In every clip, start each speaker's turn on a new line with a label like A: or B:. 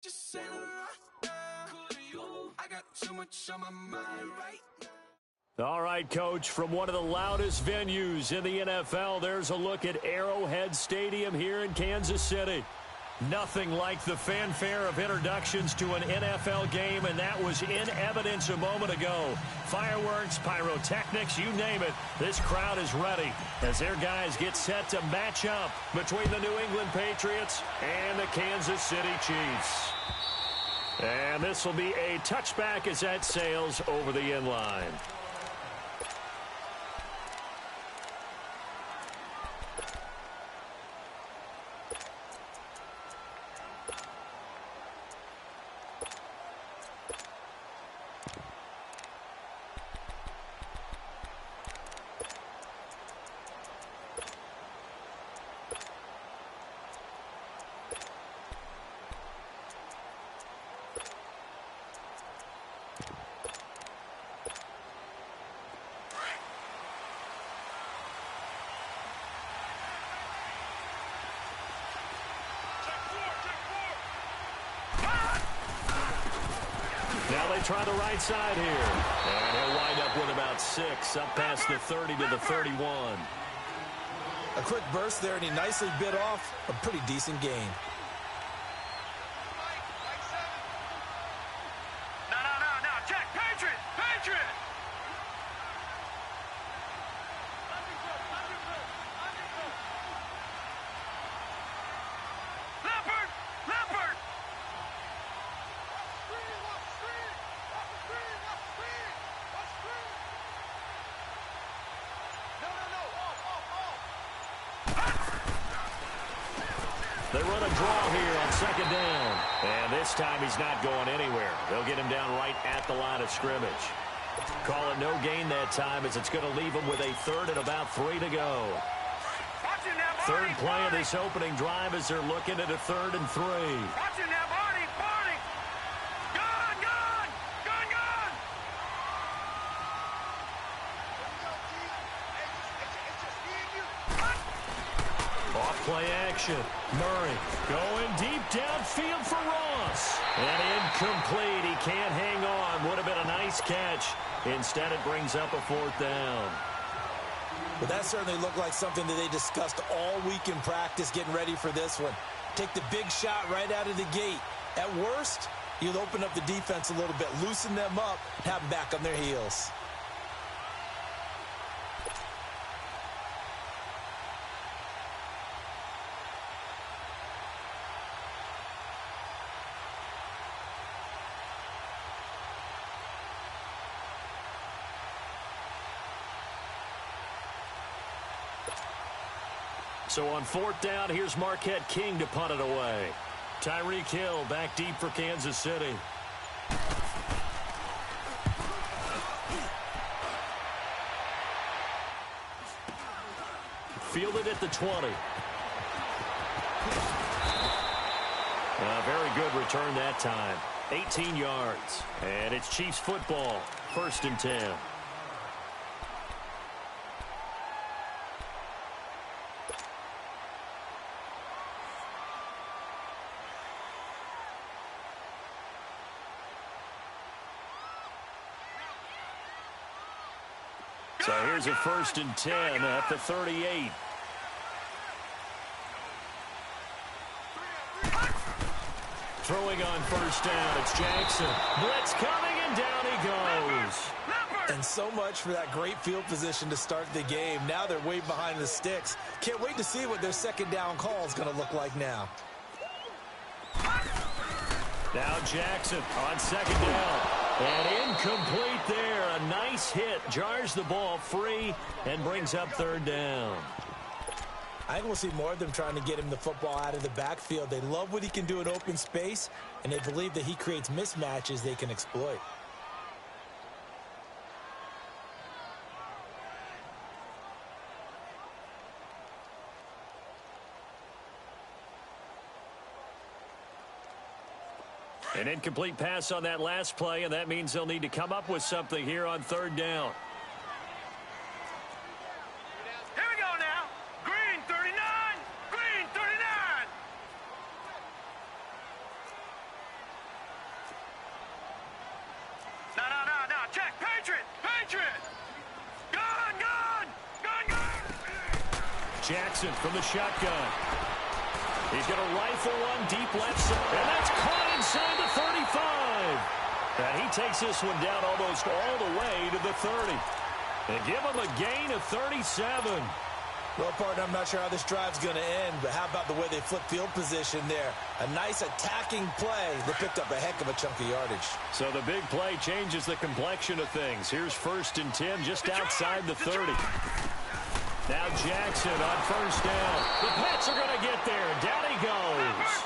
A: Just say I got too much on my mind right now.
B: All right, Coach, from one of the loudest venues in the NFL, there's a look at Arrowhead Stadium here in Kansas City. Nothing like the fanfare of introductions to an NFL game, and that was in evidence a moment ago. Fireworks, pyrotechnics, you name it. This crowd is ready as their guys get set to match up between the New England Patriots and the Kansas City Chiefs. And this will be a touchback as that sails over the end line. Now they try the right side here. And he'll wind up with about 6, up past the 30 to the 31.
C: A quick burst there, and he nicely bit off a pretty decent gain.
D: No, check, Patriot! Leopard!
B: They run a draw here on second down. And this time he's not going anywhere. They'll get him down right at the line of scrimmage. Call it no gain that time as it's going to leave him with a third and about 3 to go. Third play of this opening drive as they're looking at a 3rd and 3.
D: Watch it now, Barney! Gun!
B: Off play action. Murray going deep downfield for Ross. And incomplete. He can't hang on. Would have been a nice catch. Instead, it brings up a 4th down.
C: But that certainly looked like something that they discussed all week in practice getting ready for this one. Take the big shot right out of the gate. At worst, you'll open up the defense a little bit, loosen them up, have them back on their heels.
B: So on 4th down, here's Marquette King to punt it away. Tyreek Hill back deep for Kansas City. Fielded at the 20. A very good return that time. 18 yards. And it's Chiefs football. 1st and 10. So here's a 1st and 10 at the 38. Throwing on 1st down, it's Jackson. Blitz coming, and down he goes.
C: And so much for that great field position to start the game. Now they're way behind the sticks. Can't wait to see what their 2nd down call is going to look like now.
B: Now Jackson on 2nd down. And incomplete there. A nice hit. Jars the ball free and brings up 3rd down.
C: I think we'll see more of them trying to get him the football out of the backfield. They love what he can do in open space, and they believe that he creates mismatches they can exploit.
B: An incomplete pass on that last play, and that means they'll need to come up with something here on 3rd down.
D: Here we go now. Green 39.
B: Jackson from the shotgun. He's going to rifle one deep left side, and that's caught inside the 35. And he takes this one down almost all the way to the 30. They give him a gain of 37.
C: Well, partner, I'm not sure how this drive's going to end, but how about the way they flip field position there? A nice attacking play. They picked up a heck of a chunk of yardage.
B: So the big play changes the complexion of things. Here's 1st and 10 just outside the 30. Now Jackson on 1st down. The Pats are going to get there. Down he goes.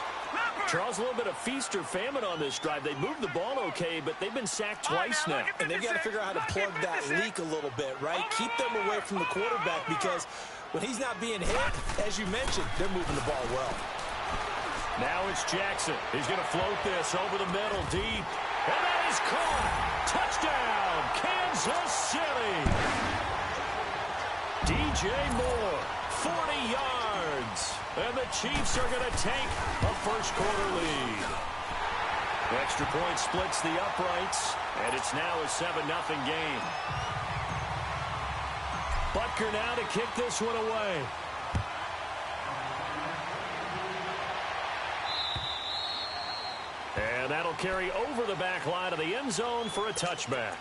B: Charles, a little bit of feast or famine on this drive. They moved the ball okay, but they've been sacked twice now.
C: And they've got to figure out how to plug that leak a little bit, right? Keep them away from the quarterback because when he's not being hit, as you mentioned, they're moving the ball well.
B: Now it's Jackson. He's going to float this over the middle deep. And that is caught. Touchdown, Kansas City. DJ Moore, 40 yards. And the Chiefs are going to take a first-quarter lead. Extra point splits the uprights, and it's now a 7-0 game. Butker now to kick this one away. And that'll carry over the back line of the end zone for a touchback.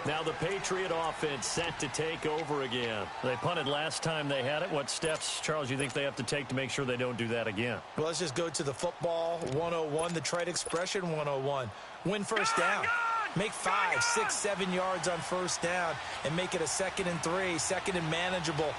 B: Now the Patriot offense set to take over again. They punted last time they had it. What steps, Charles, you think they have to take to make sure they don't do that again?
C: Well, let's just go to the football 101, the trade expression 101. Win first down. Make 5, 6, 7 yards on first down and make it a 2nd and 3, 2nd and manageable.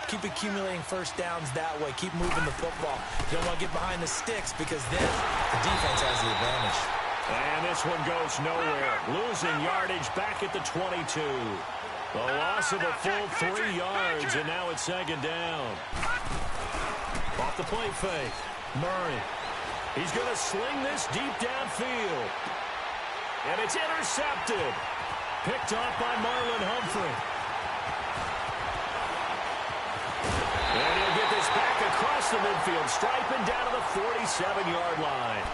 C: Keep accumulating first downs that way. Keep moving the football. You don't want to get behind the sticks because then the defense has the advantage.
B: And this one goes nowhere. Losing yardage back at the 22. The loss of a full 3 yards, and now it's 2nd down. Off the play fake. Murray. He's going to sling this deep downfield. And it's intercepted. Picked off by Marlon Humphrey. And he'll get this back across the midfield, striping down to the 47-yard line.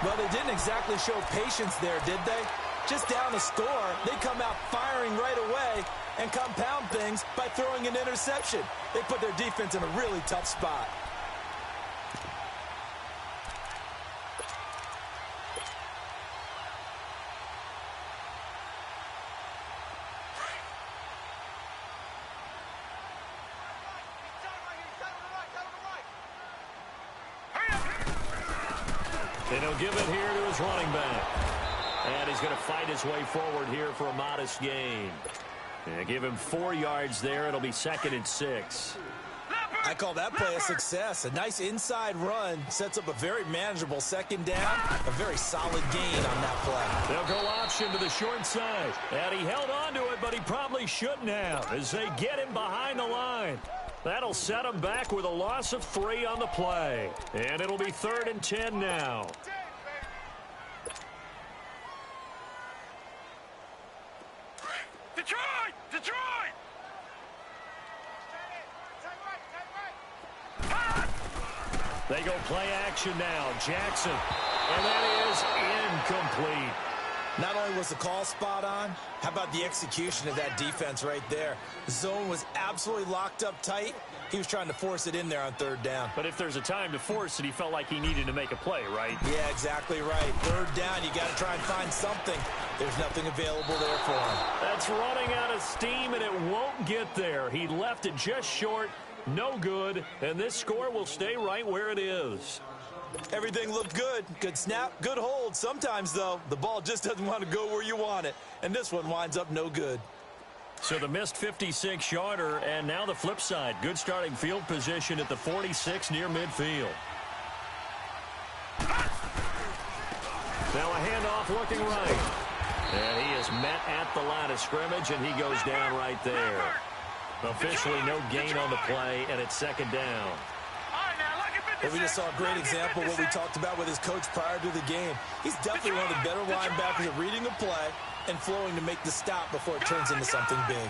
C: Well, they didn't exactly show patience there, did they? Just down the score, they come out firing right away and compound things by throwing an interception. They put their defense in a really tough spot.
B: And he'll give it here to his running back. And he's going to fight his way forward here for a modest gain. And give him 4 yards there. It'll be 2nd and 6.
C: I call that play a success. A nice inside run sets up a very manageable 2nd down. A very solid gain on that play.
B: They'll go option to the short side. And he held on to it, but he probably shouldn't have as they get him behind the line. That'll set him back with a loss of 3 on the play. And it'll be 3rd and 10 now.
D: Detroit! Detroit!
B: They go play action now. Jackson. And that is incomplete.
C: Not only was the call spot on, how about the execution of that defense right there? The zone was absolutely locked up tight. He was trying to force it in there on 3rd down.
B: But if there's a time to force it, he felt like he needed to make a play, right?
C: Yeah, exactly right. 3rd down, you got to try and find something. There's nothing available there for him.
B: That's running out of steam, and it won't get there. He left it just short, no good, and this score will stay right where it is.
C: Everything looked good. Good snap, good hold. Sometimes, though, the ball just doesn't want to go where you want it. And this one winds up no good.
B: So the missed 56-yarder, and now the flip side. Good starting field position at the 46 near midfield. Now a handoff looking right. And he is met at the line of scrimmage, and he goes down right there. Officially no gain on the play, and it's 2nd down.
C: Well, we just saw a great example of what we talked about with his coach prior to the game. He's definitely one of the better linebackers at reading a play and flowing to make the stop before it turns into something big.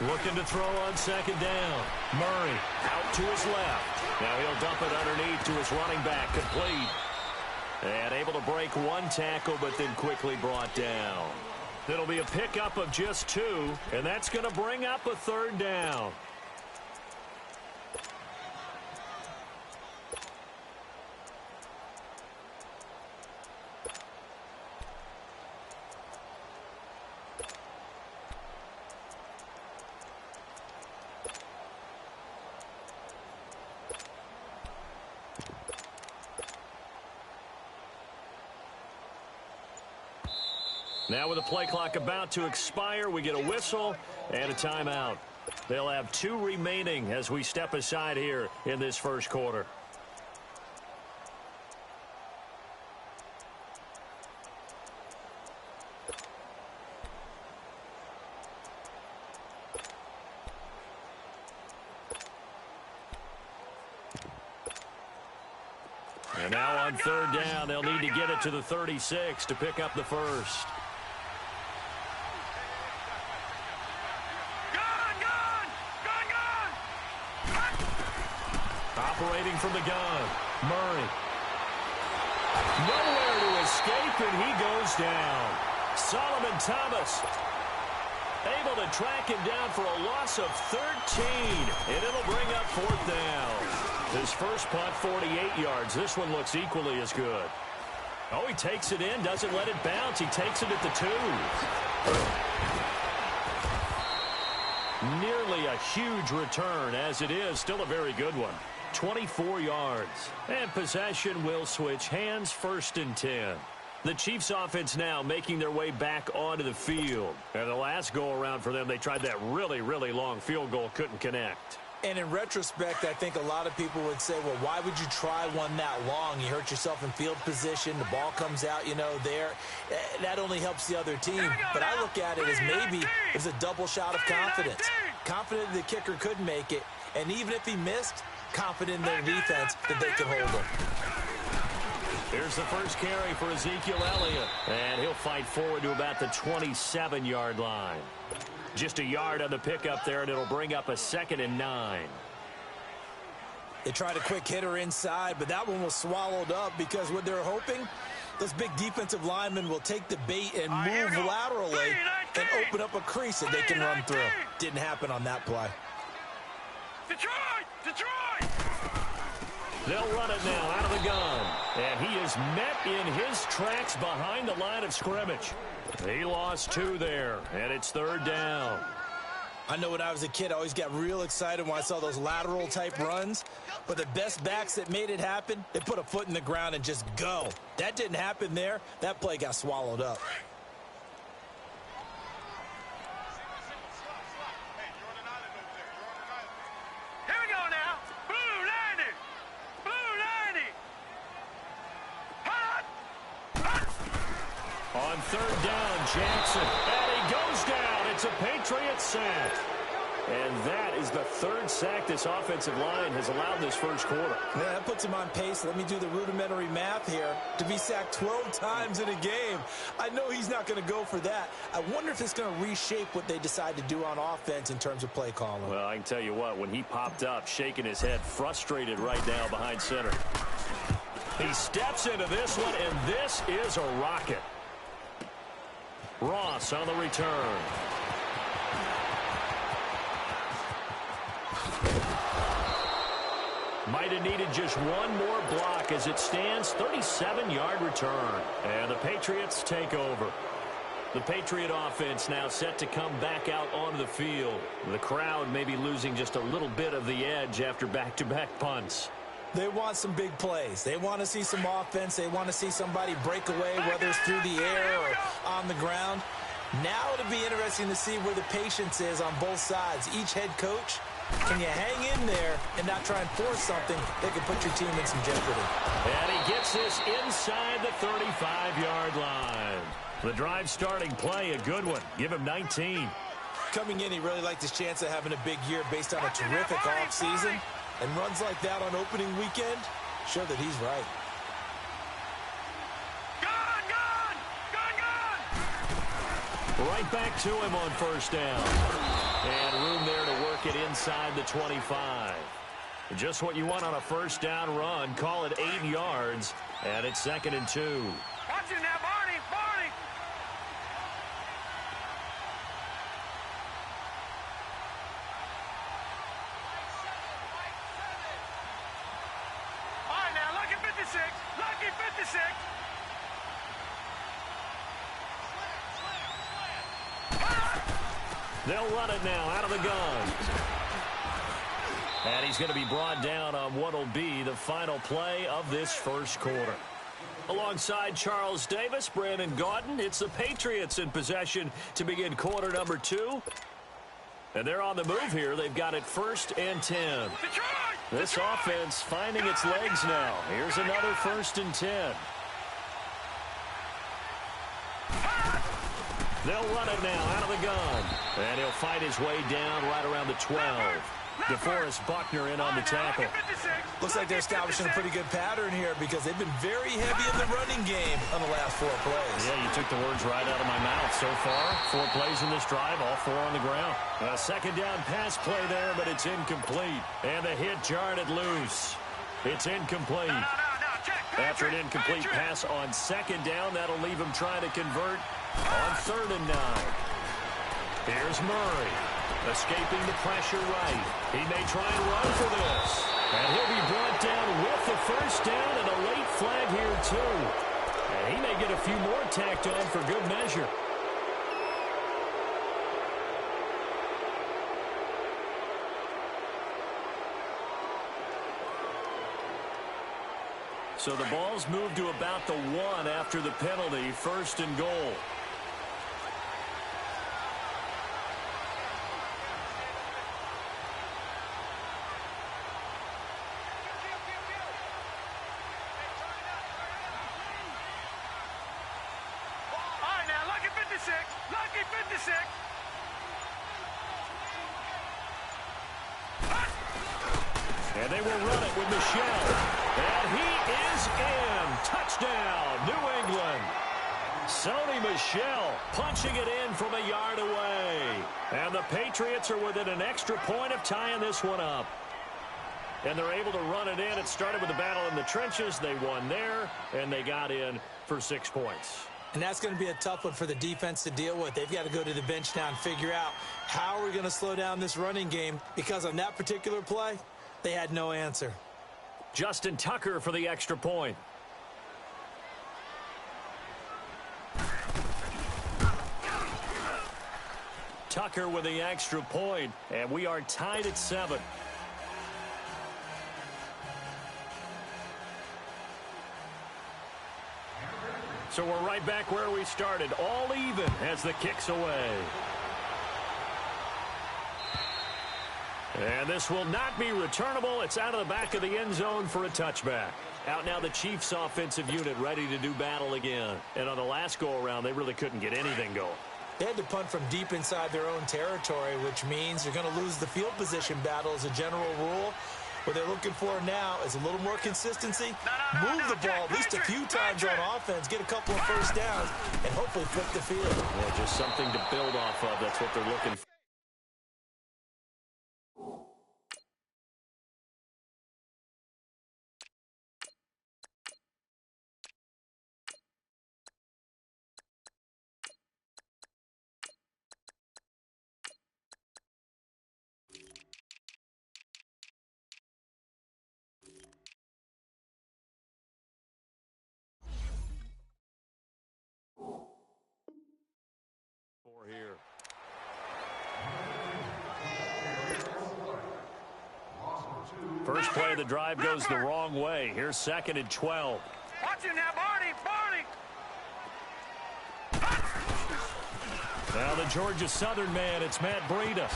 B: Looking to throw on 2nd down. Murray out to his left. Now he'll dump it underneath to his running back, complete. And able to break 1 tackle, but then quickly brought down. It'll be a pickup of just 2, and that's going to bring up a 3rd down. Now with the play clock about to expire, we get a whistle and a timeout. They'll have 2 remaining as we step aside here in this first quarter. And now on third down, they'll need to get it to the 36 to pick up the first. Operating from the gun, Murray. Nowhere to escape, and he goes down. Solomon Thomas able to track him down for a loss of 13, and it'll bring up fourth down. His first punt, 48 yards. This one looks equally as good. Oh, he takes it in, doesn't let it bounce. He takes it at the 2. Nearly a huge return, as it is still a very good one. 24 yards. And possession will switch hands, 1st and 10. The Chiefs offense now making their way back onto the field. And the last go-around for them, they tried that really, really long field goal, couldn't connect.
C: And in retrospect, I think a lot of people would say, well, why would you try one that long? You hurt yourself in field position. The ball comes out, there. That only helps the other team. But I look at it as maybe it's a double shot of confidence. Confident the kicker could make it. And even if he missed, confident in their defense that they can hold him.
B: Here's the first carry for Ezekiel Elliott. And he'll fight forward to about the 27-yard line. Just a yard on the pickup there, and it'll bring up a 2nd and 9.
C: They tried a quick hitter inside, but that one was swallowed up because what they're hoping, those big defensive linemen will take the bait and move laterally and open up a crease that they can run through. Didn't happen on that play.
D: Detroit!
B: They'll run it now out of the gun. And he is met in his tracks behind the line of scrimmage. He lost 2 there, and it's 3rd down.
C: I know when I was a kid, I always got real excited when I saw those lateral-type runs. But the best backs that made it happen, they put a foot in the ground and just go. That didn't happen there. That play got swallowed up.
D: Here we go now. Blue 90.
B: On 3rd down, Jackson. And he goes down. It's a Patriot sack. And that is the 3rd sack this offensive line has allowed this first quarter.
C: Yeah, that puts him on pace. Let me do the rudimentary math here. To be sacked 12 times in a game, I know he's not going to go for that. I wonder if it's going to reshape what they decide to do on offense in terms of play calling.
B: Well, I can tell you what, when he popped up, shaking his head, frustrated right now behind center. He steps into this one, and this is a rocket. Ross on the return. Might have needed just one more block as it stands. 37-yard return. And the Patriots take over. The Patriot offense now set to come back out onto the field. The crowd may be losing just a little bit of the edge after back-to-back punts.
C: They want some big plays. They want to see some offense. They want to see somebody break away, whether it's through the air or on the ground. Now it'll be interesting to see where the patience is on both sides. Each head coach, can you hang in there and not try and force something that could put your team in some jeopardy?
B: And he gets this inside the 35-yard line. The drive starting play, a good one. Give him 19.
C: Coming in, he really liked his chance of having a big year based on a terrific offseason. And runs like that on opening weekend show that he's right.
D: Gun!
B: Right back to him on 1st down. And room there to work it inside the 25. Just what you want on a 1st down run. Call it 8 yards. And it's 2nd and 2.
D: Watch it now, Barney! All right, now, lucky 56. Lucky 56.
B: They'll run it now out of the gun. And he's going to be brought down on what will be the final play of this first quarter. Alongside Charles Davis, Brandon Gaudin, it's the Patriots in possession to begin quarter number 2. And they're on the move here. They've got it 1st and 10. This offense finding its legs now. Here's another 1st and 10. They'll run it now out of the gun. And he'll fight his way down right around the 12. DeForest Buckner in on the tackle.
C: Looks like they're establishing a pretty good pattern here because they've been very heavy in the running game on the last 4 plays.
B: Yeah, you took the words right out of my mouth. So far, 4 plays in this drive, all 4 on the ground. A second down pass play there, but it's incomplete. And the hit jarred it loose. It's incomplete. After an incomplete pass on second down, that'll leave him trying to convert on 3rd and 9. Here's Murray. Escaping the pressure right. He may try and run for this. And he'll be brought down with the 1st down and a late flag here, too. And he may get a few more tacked on for good measure. So the ball's moved to about the 1 after the penalty, 1st and goal.
D: Lucky 56.
B: And they will run it with Michel. And he is in. Touchdown, New England. Sony Michel punching it in from a yard away. And the Patriots are within an extra point of tying this one up. And they're able to run it in. It started with a battle in the trenches. They won there, and they got in for 6 points.
C: And that's going to be a tough one for the defense to deal with. They've got to go to the bench now and figure out how we're going to slow down this running game, because on that particular play, they had no answer.
B: Justin Tucker for the extra point. Tucker with the extra point, and we are tied at 7. So we're right back where we started, all even as the kick's away. And this will not be returnable. It's out of the back of the end zone for a touchback. Out now the Chiefs offensive unit ready to do battle again. And on the last go-around, they really couldn't get anything going.
C: They had to punt from deep inside their own territory, which means you're going to lose the field position battle as a general rule. What they're looking for now is a little more consistency, move the ball at least a few times on offense, get a couple of first downs, and hopefully flip the field.
B: Yeah, just something to build off of. That's what they're looking for. Here. First play of the drive goes the wrong way. Here's 2nd and 12.
D: Watch him now, Barney.
B: Now the Georgia Southern man, it's Matt Breida.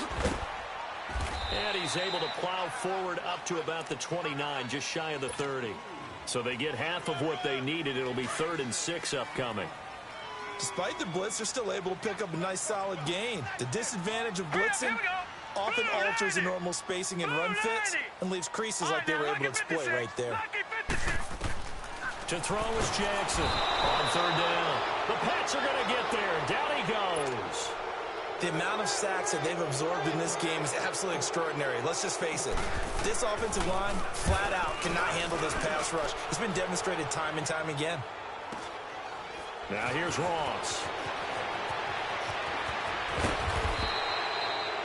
B: And he's able to plow forward up to about the 29, just shy of the 30. So they get half of what they needed. It'll be 3rd and 6 upcoming.
C: Despite the blitz, they're still able to pick up a nice solid gain. The disadvantage of blitzing often alters the normal spacing and run fits and leaves creases like they were able to exploit right there.
B: To throw is Jackson on 3rd down. The Pats are going to get there. Down he goes.
C: The amount of sacks that they've absorbed in this game is absolutely extraordinary. Let's just face it. This offensive line, flat out, cannot handle this pass rush. It's been demonstrated time and time again.
B: Now here's Ross.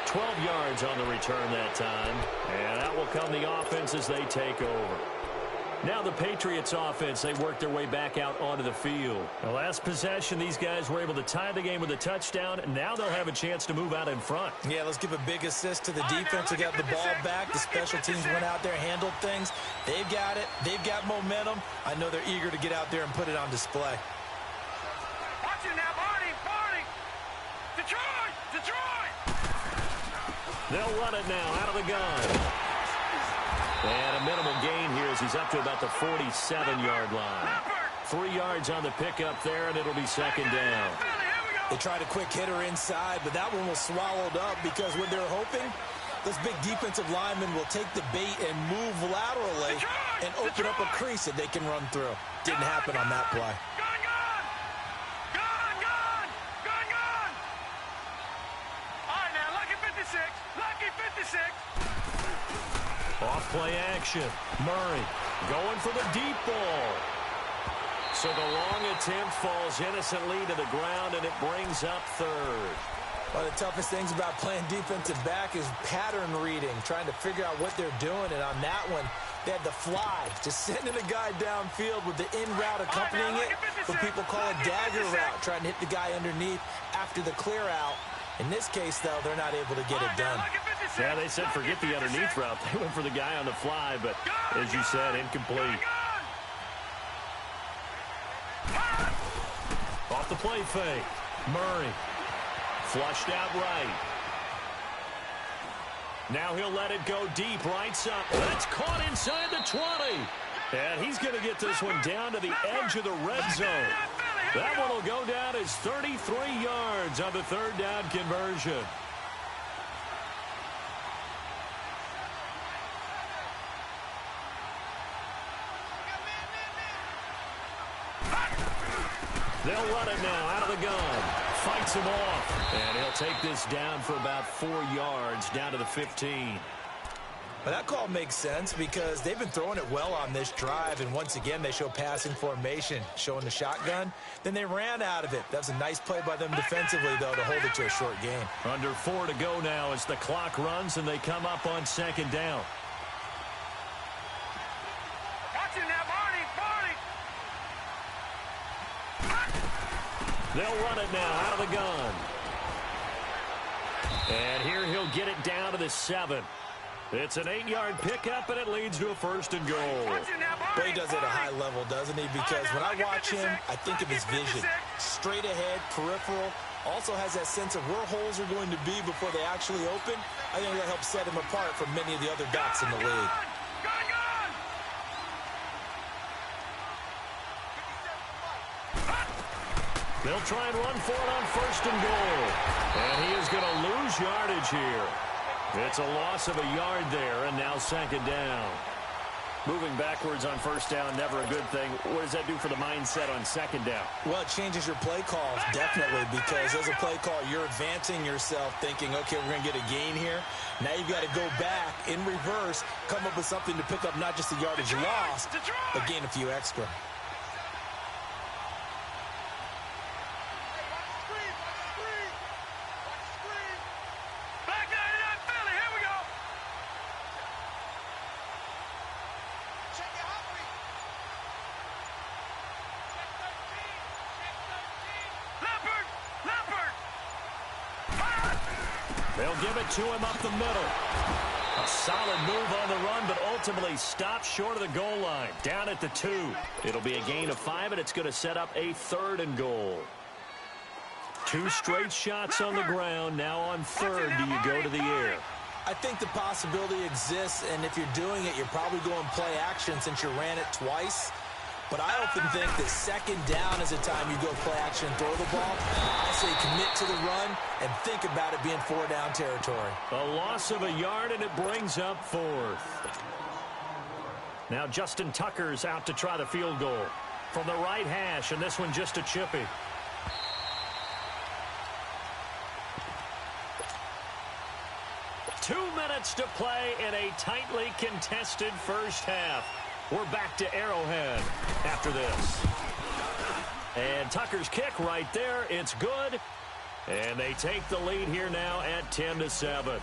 B: 12 yards on the return that time. And out will come the offense as they take over. Now the Patriots offense, they work their way back out onto the field. The last possession, these guys were able to tie the game with a touchdown, and now they'll have a chance to move out in front.
C: Yeah, let's give a big assist to the defense who got the ball back. The special teams went out there, handled things. They've got it. They've got momentum. I know they're eager to get out there and put it on display.
D: Watch it now, Barney. Detroit.
B: They'll run it now out of the gun. And a minimal gain here as he's up to about the 47-yard line. 3 yards on the pickup there, and it'll be second down.
C: They tried a quick hitter inside, but that one was swallowed up because what they're hoping, those big defensive linemen will take the bait and move laterally and open up a crease that they can run through. Didn't happen on that play.
D: Gone. All right, now, lucky 56.
B: Off play action. Murray going for the deep ball. So the long attempt falls innocently to the ground, and it brings up third.
C: One of the toughest things about playing defensive back is pattern reading, trying to figure out what they're doing. And on that one, they had the fly, just sending a guy downfield with the in route accompanying it, what people call a dagger route, trying to hit the guy underneath after the clear out. In this case, though, they're not able to get it done.
B: Yeah, they said forget the underneath route. They went for the guy on the fly, but as you said, incomplete. Off the play fake. Murray. Flushed out right. Now he'll let it go deep, right side. That's caught inside the 20. And he's going to get this one down to the edge of the red zone. That one will go down as 33 yards on the third down conversion. They'll run it now out of the gun. Fights him off. And he'll take this down for about 4 yards down to the 15.
C: But that call makes sense because they've been throwing it well on this drive, and once again they show passing formation, showing the shotgun. Then they ran out of it. That's a nice play by them defensively, though, to hold it to a short gain.
B: Under 4 to go now as the clock runs and they come up on second down.
D: Watch it now, Barney.
B: They'll run it now out of the gun. And here he'll get it down to the 7. It's an 8-yard pickup, and it leads to a first and goal.
C: But he does it at a high level, doesn't he? Because when I watch him, I think of his vision. Straight ahead, peripheral. Also has that sense of where holes are going to be before they actually open. I think that helps set him apart from many of the other backs in the league.
B: They'll try and run for it on first and goal. And he is going to lose yardage here. It's a loss of a yard there, and now second down. Moving backwards on first down, never a good thing. What does that do for the mindset on second down?
C: Well, it changes your play calls, definitely, because as a play call, you're advancing yourself thinking, okay, we're going to get a gain here. Now you've got to go back in reverse, come up with something to pick up not just the yardage lost, but gain a few extra.
B: They'll give it to him up the middle. A solid move on the run, but ultimately stopped short of the goal line. Down at the 2. It'll be a gain of 5, and it's going to set up a third and goal. 2 straight shots on the ground. Now on third, do you go to the air?
C: I think the possibility exists, and if you're doing it, you're probably going play action since you ran it twice. But I often think that second down is the time you go play action and throw the ball. I say commit to the run and think about it being 4-down territory.
B: A loss of a yard, and it brings up 4th. Now Justin Tucker's out to try the field goal from the right hash, and this one just a chippy. Two minutes to play in a tightly contested first half. We're back to Arrowhead after this. And Tucker's kick right there. It's good. And they take the lead here now at 10-7.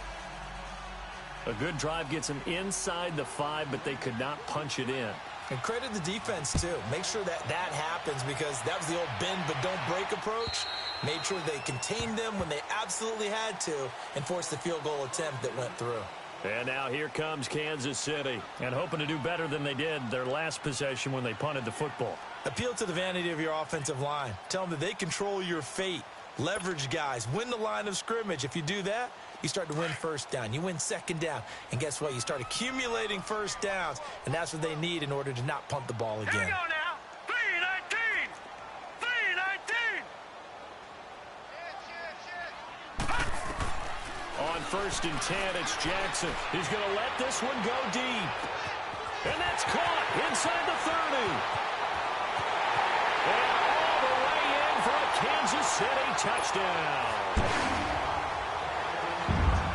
B: A good drive gets them inside the 5, but they could not punch it in.
C: And credit the defense, too. Make sure that happens, because that was the old bend but don't break approach. Made sure they contained them when they absolutely had to and forced the field goal attempt that went through.
B: And now here comes Kansas City, and hoping to do better than they did their last possession when they punted the football.
C: Appeal to the vanity of your offensive line. Tell them that they control your fate. Leverage guys. Win the line of scrimmage. If you do that, you start to win first down. You win second down. And guess what? You start accumulating first downs, and that's what they need in order to not punt the ball again.
D: Here we go now. 3-19. 3-19.
B: On 1st and 10, it's Jackson. He's going to let this one go deep. And that's caught inside the 30. And all the way in for a Kansas City touchdown.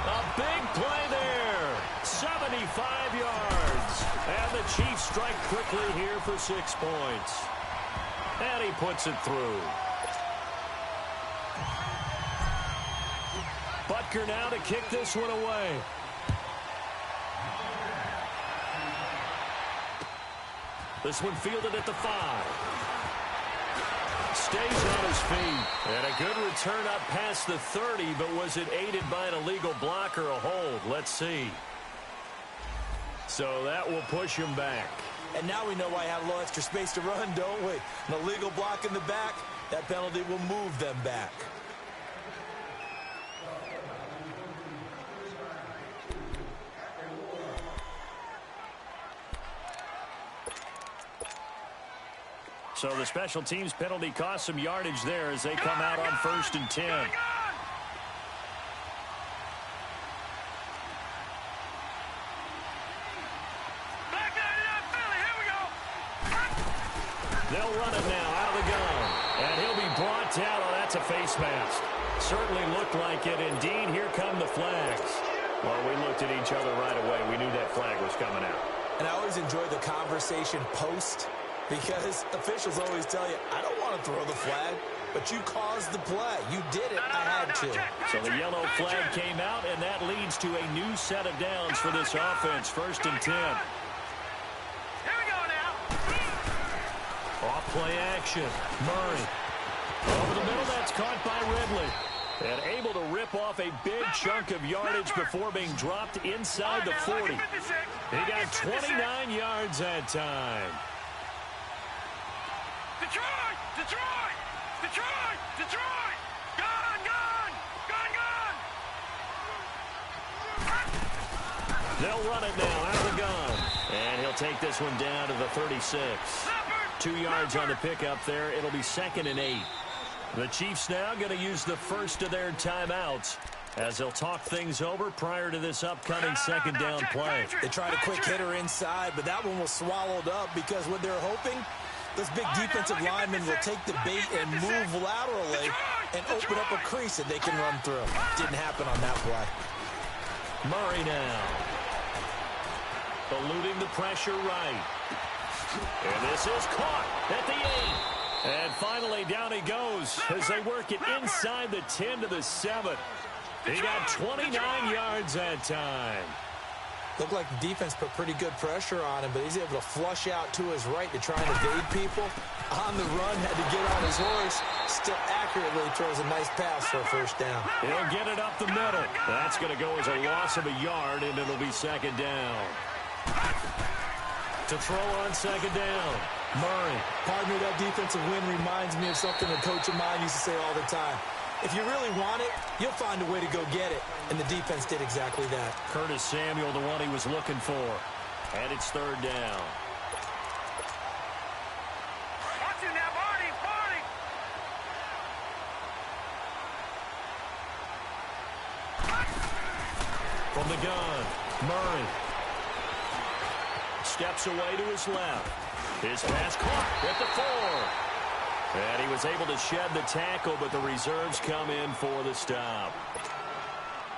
B: A big play there. 75 yards. And the Chiefs strike quickly here for 6 points. And he puts it through. Butker now to kick this one away. This one fielded at the 5. Stays on his feet. And a good return up past the 30, but was it aided by an illegal block or a hold? Let's see. So that will push him back.
C: And now we know why he had a little extra space to run, don't we? An illegal block in the back, that penalty will move them back.
B: So the special teams penalty cost some yardage there as they come out on 1st and 10. They'll run it now out of the gun. And he'll be brought down. Oh, that's a face mask. Certainly looked like it. Indeed, here come the flags. Well, we looked at each other right away. We knew that flag was coming out.
C: And I always enjoy the conversation post, because officials always tell you, I don't want to throw the flag, but you caused the play. You did it. I had to.
B: So the yellow flag came out, and that leads to a new set of downs for this offense. 1st and 10.
D: Here we go now.
B: Off play action. Murray. Over the middle, that's caught by Ridley. And able to rip off a big chunk of yardage before being dropped inside the 40. He got 29 yards that time.
D: Detroit! Detroit! Detroit! Detroit! Gone! Gone! Gone! Gone!
B: They'll run it now out of the gun. And he'll take this one down to the 36. 2 yards on the pickup there. It'll be 2nd and 8. The Chiefs now going to use the first of their timeouts as they'll talk things over prior to this upcoming 2nd down play.
C: They tried a quick hitter inside, but that one was swallowed up because what they're hoping, those big defensive linemen will take the bait and move laterally and open up a crease that they can run through. Didn't happen on that play.
B: Murray now. Eluding the pressure right. And this is caught at the 8. And finally down he goes as they work it inside the 10 to the 7. He got 29 yards that time.
C: Looked like the defense put pretty good pressure on him, but he's able to flush out to his right to try and evade people. On the run, had to get on his horse. Still accurately throws a nice pass for a 1st down.
B: He'll get it up the middle. That's going to go as a loss of a yard, and it'll be 2nd down. To throw on 2nd down. Murray.
C: Partner, that defensive win reminds me of something a coach of mine used to say all the time. If you really want it, you'll find a way to go get it. And the defense did exactly that.
B: Curtis Samuel, the one he was looking for. And it's 3rd down.
D: Watch it now, Barney! Barney!
B: From the gun, Murray. Steps away to his left. His pass caught at the 4. And he was able to shed the tackle, but the reserves come in for the stop.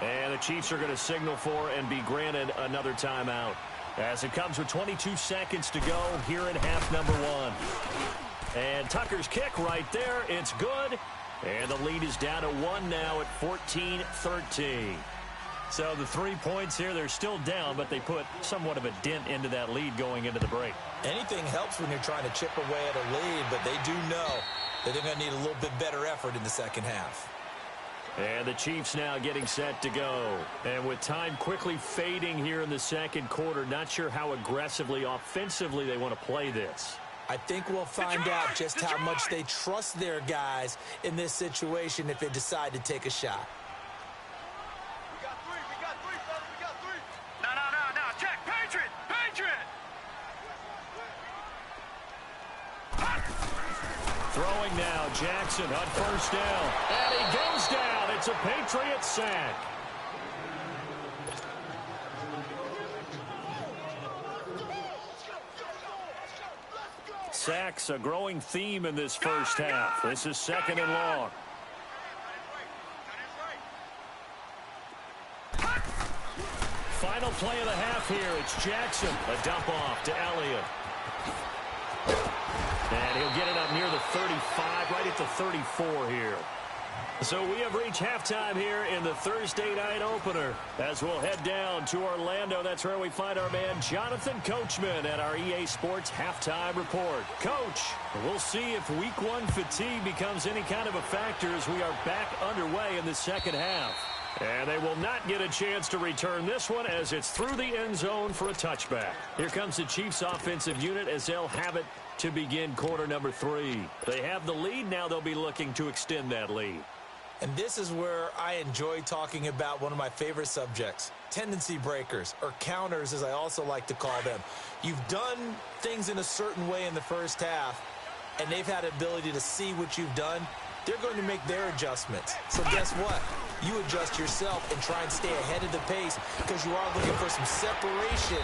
B: And the Chiefs are going to signal for and be granted another timeout, as it comes with 22 seconds to go here in half number 1. And Tucker's kick right there. It's good. And the lead is down to 1 now at 14-13. So the 3 points here, they're still down, but they put somewhat of a dent into that lead going into the break.
C: Anything helps when you're trying to chip away at a lead, but they do know that they're going to need a little bit better effort in the second half.
B: And the Chiefs now getting set to go. And with time quickly fading here in the second quarter, not sure how aggressively, offensively they want to play this.
C: I think we'll find out just how much they trust their guys in this situation if they decide to take a shot.
B: Throwing now, Jackson on first down. And he goes down. It's a Patriot sack. Sacks a growing theme in this first half. This is second and long. Final play of the half here. It's Jackson. A dump off to Elliott. And he'll get it up near the 35, right at the 34 here. So we have reached halftime here in the Thursday night opener. As we'll head down to Orlando, that's where we find our man Jonathan Coachman at our EA Sports Halftime Report. Coach, we'll see if Week 1 fatigue becomes any kind of a factor as we are back underway in the second half. And they will not get a chance to return this one as it's through the end zone for a touchback. Here comes the Chiefs offensive unit as they'll have it to begin quarter number 3. They have the lead. Now they'll be looking to extend that lead.
C: And this is where I enjoy talking about one of my favorite subjects, tendency breakers, or counters as I also like to call them. You've done things in a certain way in the first half, and they've had the ability to see what you've done. They're going to make their adjustments. So guess what? You adjust yourself and try and stay ahead of the pace because you are looking for some separation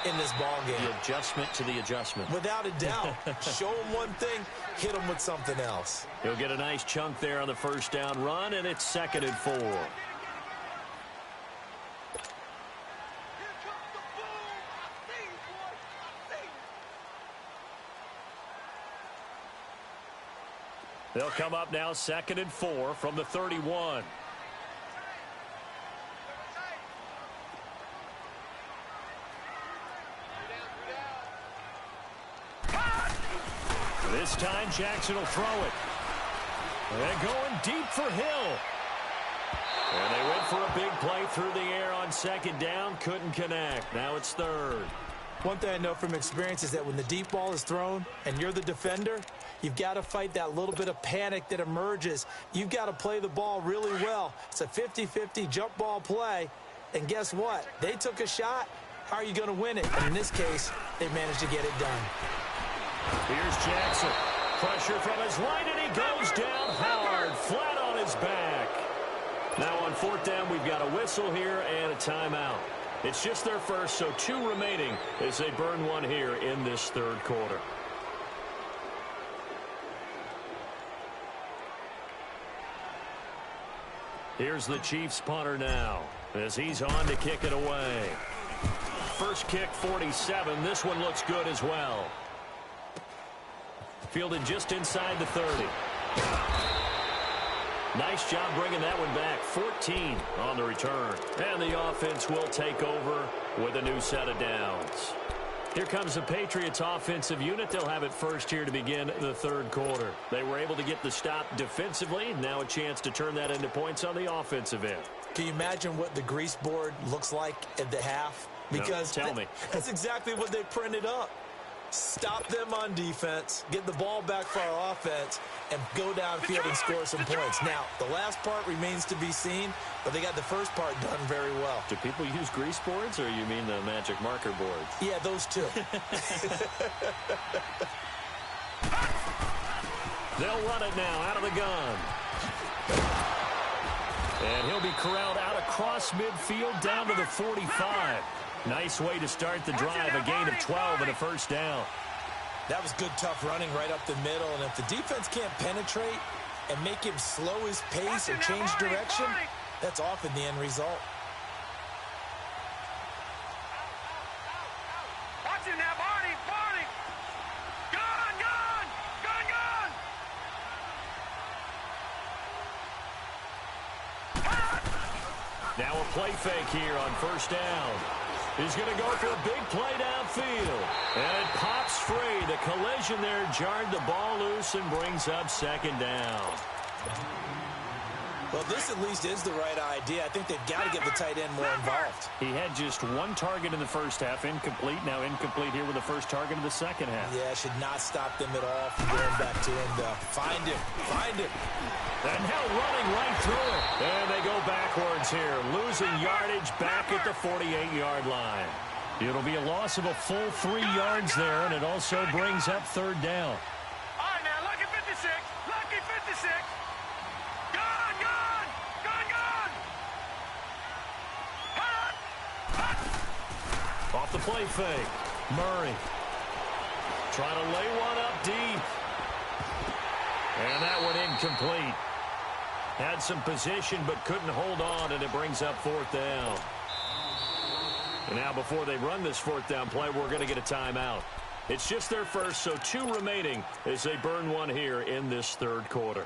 C: in this ball game.
B: The adjustment to the adjustment.
C: Without a doubt. Show them one thing, hit them with something else.
B: He'll get a nice chunk there on the first down run, and it's second and 4. They'll come up now second and 4 from the 31. This time Jackson will throw it. And going deep for Hill. And they went for a big play through the air on second down. Couldn't connect. Now it's third.
C: One thing I know from experience is that when the deep ball is thrown and you're the defender, you've got to fight that little bit of panic that emerges. You've got to play the ball really well. It's a 50-50 jump ball play. And guess what? They took a shot. How are you going to win it? And in this case, they managed to get it done.
B: Here's Jackson. Pressure from his right, and he goes down hard, flat on his back. Now on fourth down, we've got a whistle here and a timeout. It's just their first, so 2 remaining as they burn one here in this third quarter. Here's the Chiefs punter now as he's on to kick it away. First kick, 47. This one looks good as well. Fielded just inside the 30. Nice job bringing that one back. 14 on the return. And the offense will take over with a new set of downs. Here comes the Patriots offensive unit. They'll have it first here to begin the third quarter. They were able to get the stop defensively. Now a chance to turn that into points on the offensive end.
C: Can you imagine what the grease board looks like at the half? Because
B: no, tell me.
C: That's exactly what they printed up. Stop them on defense, get the ball back for our offense, and go downfield and score some points. Now, the last part remains to be seen, but they got the first part done very well.
B: Do people use grease boards, or you mean the magic marker boards?
C: Yeah, those two.
B: They'll run it now out of the gun. And he'll be corralled out across midfield down to the 45. Nice way to start the drive, a gain of 12 and a first down.
C: That was good, tough running right up the middle. And if the defense can't penetrate and make him slow his pace or change direction, that's often the end result.
D: Watch him now, Barney, Barney. Gun, gun, gun, gun.
B: Now a play fake here on first down. He's going to go for a big play downfield. And it pops free. The collision there jarred the ball loose and brings up second down.
C: Well, this at least is the right idea. I think they've got to get the tight end more involved.
B: He had just one target in the first half, incomplete. Now incomplete here with the first target of the second half.
C: Yeah, should not stop them at all from going back to him, though. Find him. Find him.
B: And now running right through it. And they go backwards here, losing yardage back at the 48-yard line. It'll be a loss of a full 3 yards there, and it also brings up third down.
D: All right, now, lucky 56. Lucky 56. Gone, gone. Gone, gone.
B: Off the play fake. Murray trying to lay one up deep. And that one incomplete. Had some position but couldn't hold on, and it brings up fourth down. And now before they run this fourth down play, we're going to get a timeout. It's just their first, so 2 remaining as they burn one here in this third quarter.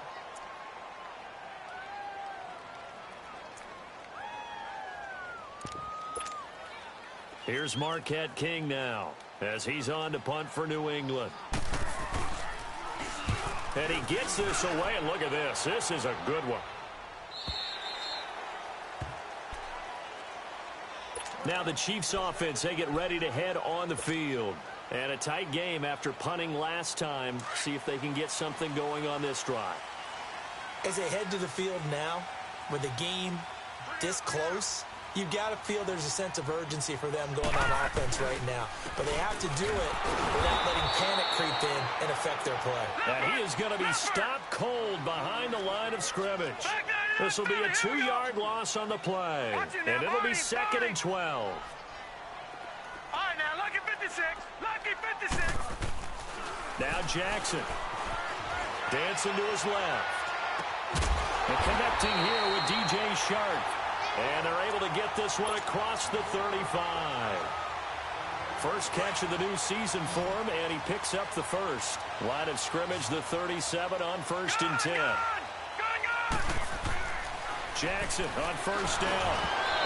B: Here's Marquette King now as he's on to punt for New England. And he gets this away, and look at this. This is a good one. Now the Chiefs offense, they get ready to head on the field. And a tight game after punting last time. See if they can get something going on this drive.
C: As they head to the field now, with the game this close, you've got to feel there's a sense of urgency for them going on offense right now. But they have to do it without letting panic creep in and affect their play.
B: And he is going to be stopped cold behind the line of scrimmage. This will be a 2-yard loss on the play. And it'll be 2nd and 12.
D: All right, now, lucky 56. Lucky 56.
B: Now Jackson. Dancing to his left. And connecting here with DJ Shark. And they're able to get this one across the 35. First catch of the new season for him, and he picks up the first. Line of scrimmage, the 37 on 1st and 10. Jackson on first down.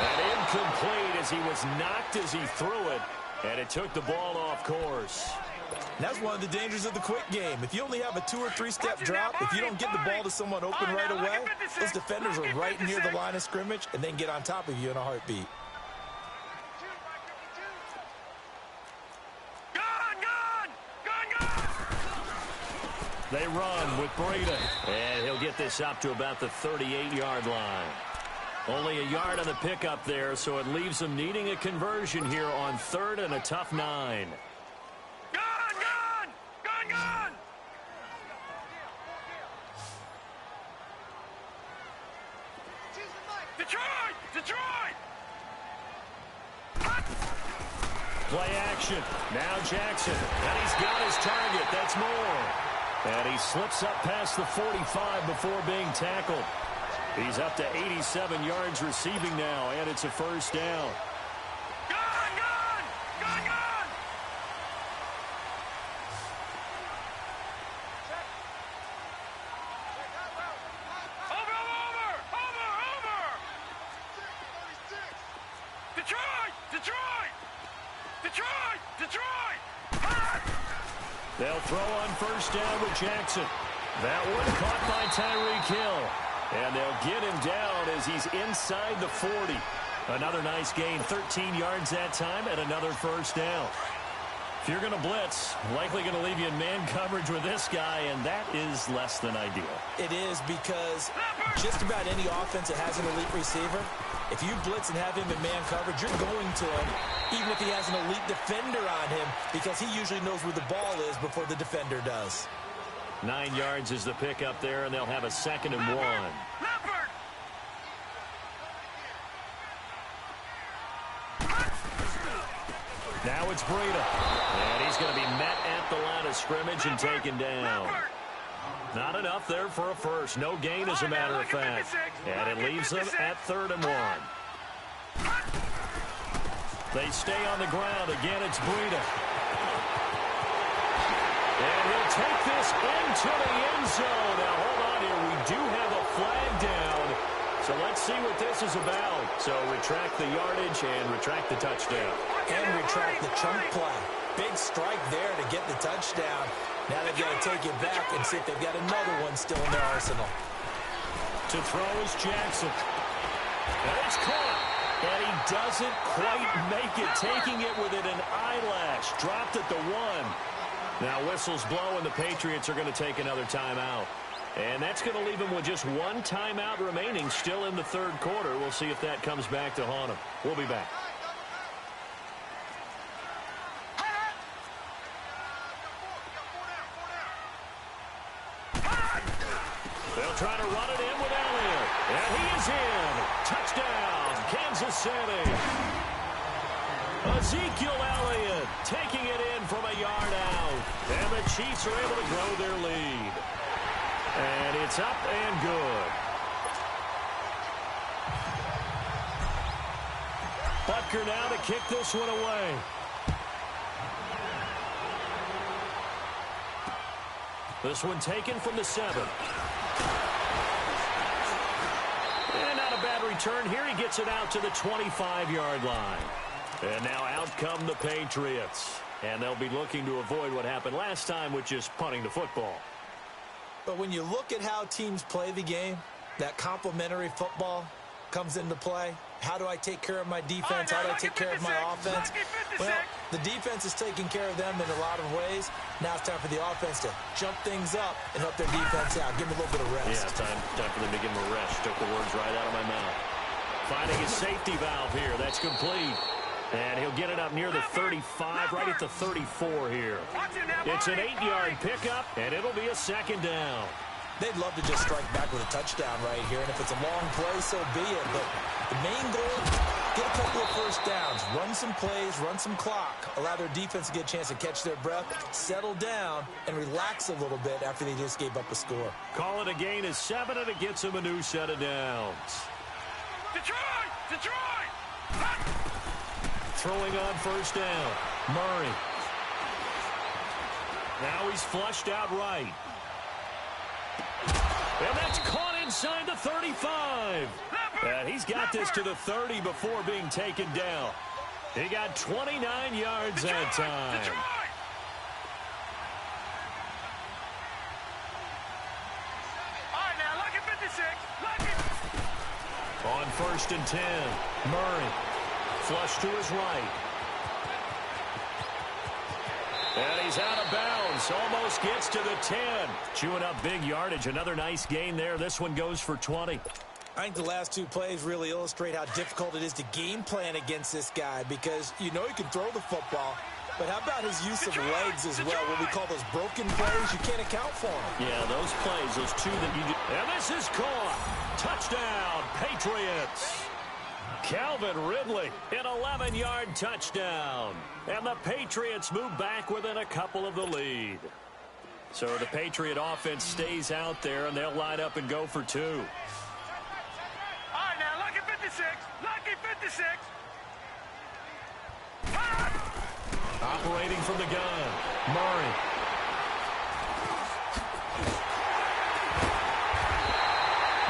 B: And incomplete as he was knocked as he threw it. And it took the ball off course.
C: And that's one of the dangers of the quick game. If you only have a 2- or 3-step drop, if you don't get the ball to someone open right away, those defenders are right near the line of scrimmage and then get on top of you in a heartbeat.
B: They run with Breda. And he'll get this up to about the 38-yard line. Only a yard on the pickup there, so it leaves them needing a conversion here on 3rd and a tough 9.
D: Detroit!
B: Play action. Now Jackson. And he's got his target. That's more. And he slips up past the 45 before being tackled. He's up to 87 yards receiving now, and it's a first down. They'll throw on first down with Jackson. That one caught by Tyreek Hill. And they'll get him down as he's inside the 40. Another nice gain, 13 yards that time, and another first down. If you're going to blitz, likely going to leave you in man coverage with this guy, and that is less than ideal.
C: It is, because just about any offense that has an elite receiver, if you blitz and have him in man coverage, you're going to him, even if he has an elite defender on him, because he usually knows where the ball is before the defender does.
B: 9 yards is the pickup there, and they'll have a 2nd and 1. Now it's Breda. And he's going to be met at the line of scrimmage and taken down. Not enough there for a first. No gain, as a matter of fact. And it leaves them at 3rd and 1. They stay on the ground. Again, it's Breda. And he'll take this into the end zone. Now, hold on here. We do have a flag down. So let's see what this is about. So retract the yardage and retract the touchdown.
C: And retract the chunk play. Big strike there to get the touchdown. Now they've got to take it back and see if they've got another one still in their arsenal.
B: To throw is Jackson. And it's caught. And he doesn't quite make it, taking it within an eyelash. Dropped at the 1. Now whistles blow, and the Patriots are going to take another timeout. And that's going to leave them with just one timeout remaining still in the third quarter. We'll see if that comes back to haunt them. We'll be back. They'll try to run it in with Elliott. And he is in. Touchdown, Kansas City. Ezekiel Elliott taking it in from a yard out. And the Chiefs are able to grow their lead. And it's up and good. Butker now to kick this one away. This one taken from the 7. And not a bad return here. He gets it out to the 25-yard line. And now out come the Patriots. And they'll be looking to avoid what happened last time, which is punting the football.
C: But when you look at how teams play the game, that complementary football comes into play. How do I take care of my defense? How do I take care of my offense? Well, the defense is taking care of them in a lot of ways. Now it's time for the offense to jump things up and help their defense out. Give them a little bit of rest.
B: Yeah, time for them to give them a rest. Took the words right out of my mouth. Finding his safety valve here. That's complete. And he'll get it up near the 35, right at the 34 here. It's an 8-yard pickup, and it'll be a second down.
C: They'd love to just strike back with a touchdown right here, and if it's a long play, so be it. But the main goal, get a couple of first downs, run some plays, run some clock, allow their defense to get a chance to catch their breath, settle down, and relax a little bit after they just gave up a score.
B: Call it a gain of 7, and it gets them a new set of downs.
D: Detroit! Detroit!
B: Throwing on first down, Murray. Now he's flushed out right. And that's caught inside the 35. And he's got this to the 30 before being taken down. He got 29 yards that time.
D: All right, now, lucky 56. Lucky.
B: On first and 10, Murray. Flush to his right. And he's out of bounds. Almost gets to the 10. Chewing up big yardage. Another nice gain there. This one goes for 20.
C: I think the last two plays really illustrate how difficult it is to game plan against this guy because you know he can throw the football, but how about his use of legs as well? What we call those broken plays, you can't account for them.
B: Yeah, those plays, those two that you do. And this is caught. Touchdown, Patriots. Calvin Ridley, an 11-yard touchdown. And the Patriots move back within a couple of the lead. So the Patriot offense stays out there, and they'll line up and go for 2.
D: All right, now, lucky 56. Lucky 56.
B: Operating from the gun, Murray.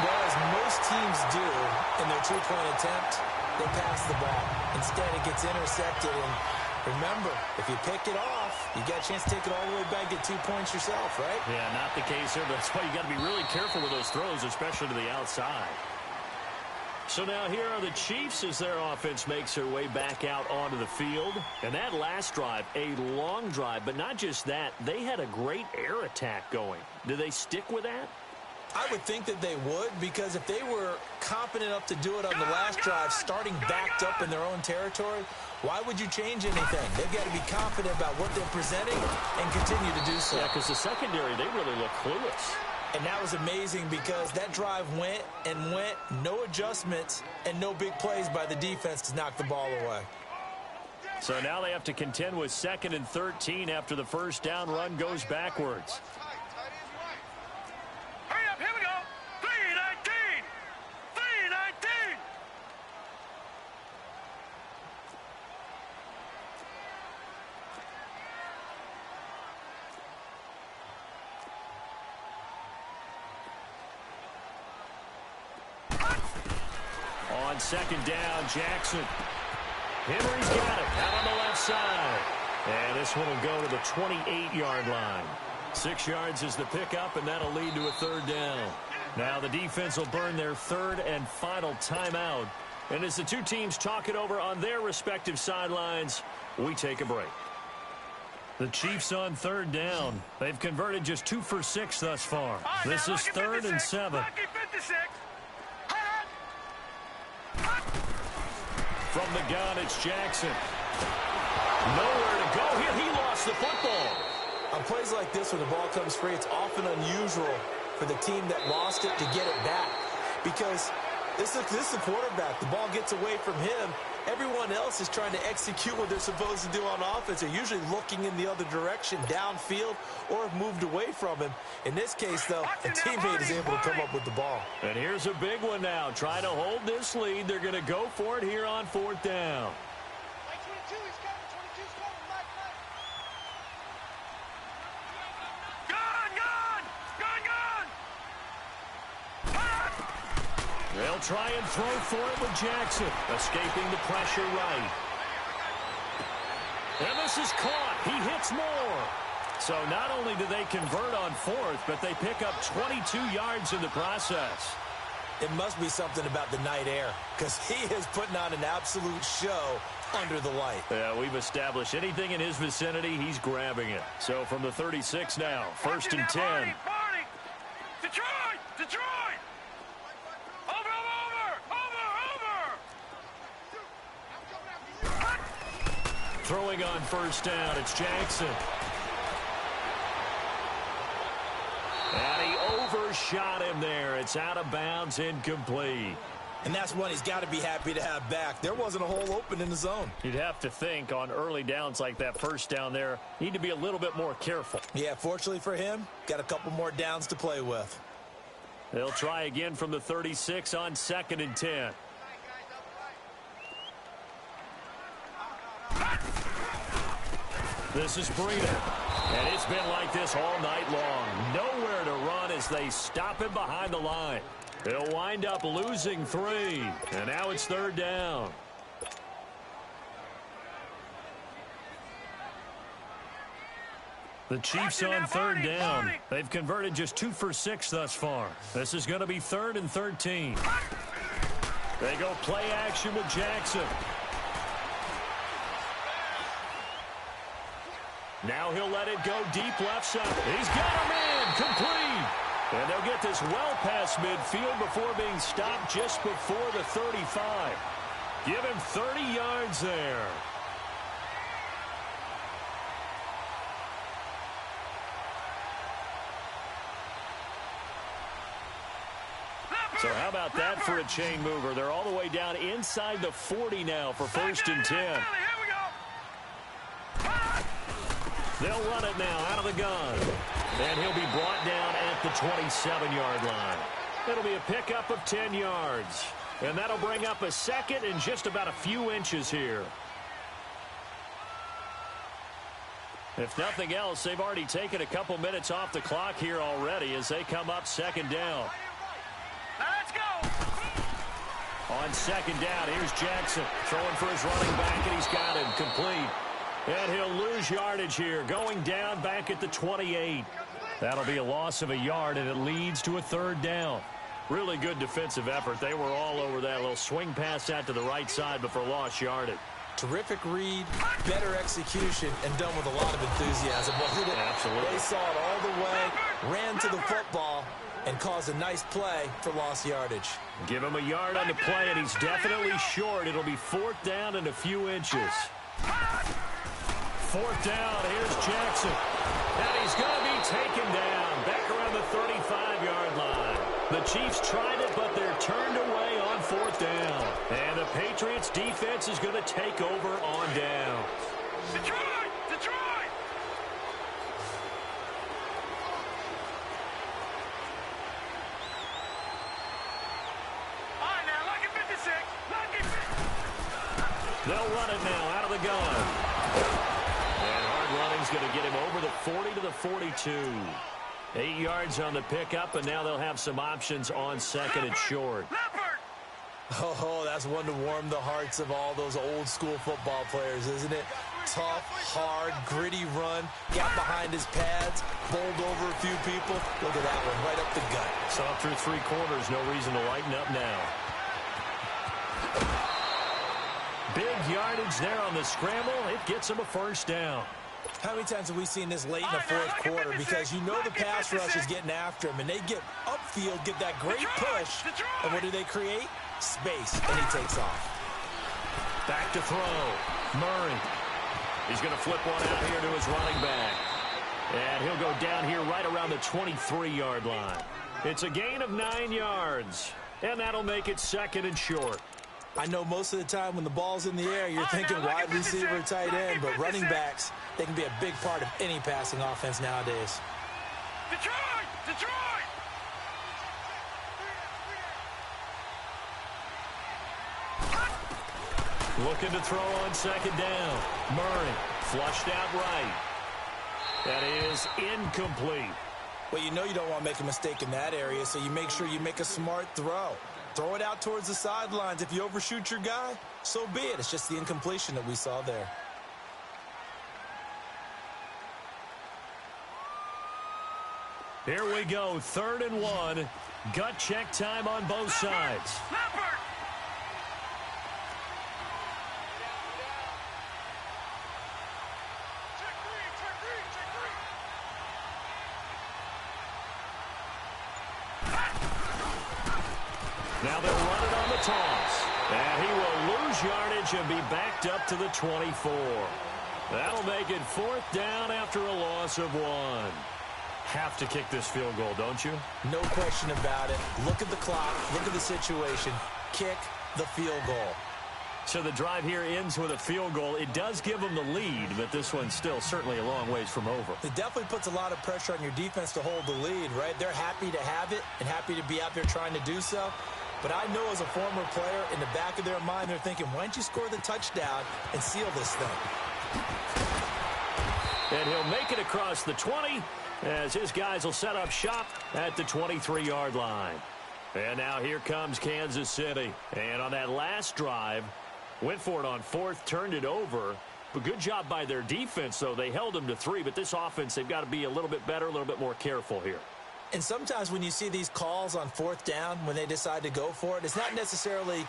C: Well, as most teams do in their two-point attempt, they pass the ball. Instead, it gets intercepted. And remember, if you pick it off, you got a chance to take it all the way back, get 2 points yourself, right?
B: Yeah, not the case here. That's why you got to be really careful with those throws, especially to the outside. So now here are the Chiefs as their offense makes their way back out onto the field. And that last drive, a long drive, but not just that. They had a great air attack going. Do they stick with that?
C: I would think that they would, because if they were competent enough to do it on the last drive, starting backed up in their own territory, why would you change anything? They've got to be confident about what they're presenting and continue to do so.
B: Yeah, because the secondary, they really look clueless.
C: And that was amazing because that drive went and went, no adjustments, and no big plays by the defense to knock the ball away.
B: So now they have to contend with 2nd and 13 after the first down run goes backwards.
D: Hurry up, here we go. 3:19. 3:19.
B: On second down, Jackson. Henry's got it out on the left side. And this one will go to the 28-yard line. 6 yards is the pickup, and that'll lead to a third down. Now the defense will burn their third and final timeout. And as the two teams talk it over on their respective sidelines, we take a break. The Chiefs on third down. They've converted just 2 for 6 thus far. This is 3rd and 7. From the gun, it's Jackson. Nowhere to go here. He lost the football.
C: On plays like this, when the ball comes free, it's often unusual for the team that lost it to get it back. Because this is the quarterback. The ball gets away from him. Everyone else is trying to execute what they're supposed to do on offense. They're usually looking in the other direction, downfield, or have moved away from him. In this case, though, a teammate is able to come up with the ball.
B: And here's a big one now. Trying to hold this lead. They're going to go for it here on 4th down. They'll try and throw for it with Jackson, escaping the pressure right. And this is caught. He hits more. So not only do they convert on 4th, but they pick up 22 yards in the process.
C: It must be something about the night air, because he is putting on an absolute show under the light.
B: Yeah, we've established anything in his vicinity, he's grabbing it. So from the 36 now, 1st and 10.
D: Detroit! Detroit!
B: Throwing on 1st down, it's Jackson. And he overshot him there. It's out of bounds, incomplete.
C: And that's one he's got to be happy to have back. There wasn't a hole open in the zone.
B: You'd have to think on early downs like that 1st down there, need to be a little bit more careful.
C: Yeah, fortunately for him, got a couple more downs to play with.
B: They'll try again from the 36 on 2nd and 10. This is Breida. And it's been like this all night long. Nowhere to run as they stop him behind the line. They'll wind up losing 3. And now it's 3rd down. The Chiefs on 3rd down. They've converted just 2 for 6 thus far. This is going to be 3rd and 13. They go play action with Jackson. Now he'll let it go deep left side. He's got him in, complete. And they'll get this well past midfield before being stopped just before the 35. Give him 30 yards there. So how about that for a chain mover? They're all the way down inside the 40 now for 1st and 10. They'll run it now out of the gun. And he'll be brought down at the 27-yard line. It'll be a pickup of 10 yards. And that'll bring up a 2nd and just about a few inches here. If nothing else, they've already taken a couple minutes off the clock here already as they come up 2nd down.
D: Let's go!
B: On 2nd down, here's Jackson throwing for his running back, and he's got him complete. And he'll lose yardage here, going down back at the 28. That'll be a loss of a yard, and it leads to a 3rd down. Really good defensive effort. They were all over that little swing pass out to the right side before lost yardage.
C: Terrific read, better execution, and done with a lot of enthusiasm.
B: Absolutely.
C: They saw it all the way, ran to the football, and caused a nice play for lost yardage.
B: Give him a yard on the play, and he's definitely short. It'll be 4th down and a few inches. 4th down, here's Jackson. And he's going to be taken down back around the 35-yard line. The Chiefs tried it, but they're turned away on 4th down. And the Patriots defense is going to take over on down.
D: Detroit! Detroit! All right, now, lucky 56. Lucky 56.
B: They'll run it now out of the gun. And hard running's going to get him over the 40 to the 42. 8 yards on the pickup, and now they'll have some options on 2nd and short.
C: Oh, that's one to warm the hearts of all those old school football players, isn't it? Tough, hard, gritty run, got behind his pads, bowled over a few people. Look at that one, right up the gut.
B: Saw through 3 quarters, no reason to lighten up now. Big yardage there on the scramble. It gets him a first down.
C: How many times have we seen this late in the fourth quarter? Because you know the pass rush is getting after him, and they get upfield, get that great push, and what do they create? Space, and he takes off.
B: Back to throw. Murray. He's going to flip one out here to his running back. And he'll go down here right around the 23-yard line. It's a gain of 9 yards, and that'll make it 2nd and short.
C: I know most of the time when the ball's in the air, you're thinking wide receiver, tight end, but running backs, they can be a big part of any passing offense nowadays.
D: Detroit! Detroit!
B: Looking to throw on 2nd down. Murray flushed out right. That is incomplete.
C: Well, you know you don't want to make a mistake in that area, so you make sure you make a smart throw. Throw it out towards the sidelines. If you overshoot your guy, so be it. It's just the incompletion that we saw there.
B: Here we go, 3rd and 1. Gut check time on both sides. Now they'll run it on the toss. And he will lose yardage and be backed up to the 24. That'll make it 4th down after a loss of 1. Have to kick this field goal, don't you?
C: No question about it. Look at the clock. Look at the situation. Kick the field goal.
B: So the drive here ends with a field goal. It does give them the lead, but this one's still certainly a long ways from over.
C: It definitely puts a lot of pressure on your defense to hold the lead, right? They're happy to have it and happy to be out there trying to do so. But I know as a former player, in the back of their mind, they're thinking, why don't you score the touchdown and seal this thing?
B: And he'll make it across the 20 as his guys will set up shop at the 23-yard line. And now here comes Kansas City. And on that last drive, went for it on 4th, turned it over. But good job by their defense, though. They held them to 3, but this offense, they've got to be a little bit better, a little bit more careful here.
C: And sometimes when you see these calls on 4th down, when they decide to go for it, it's not necessarily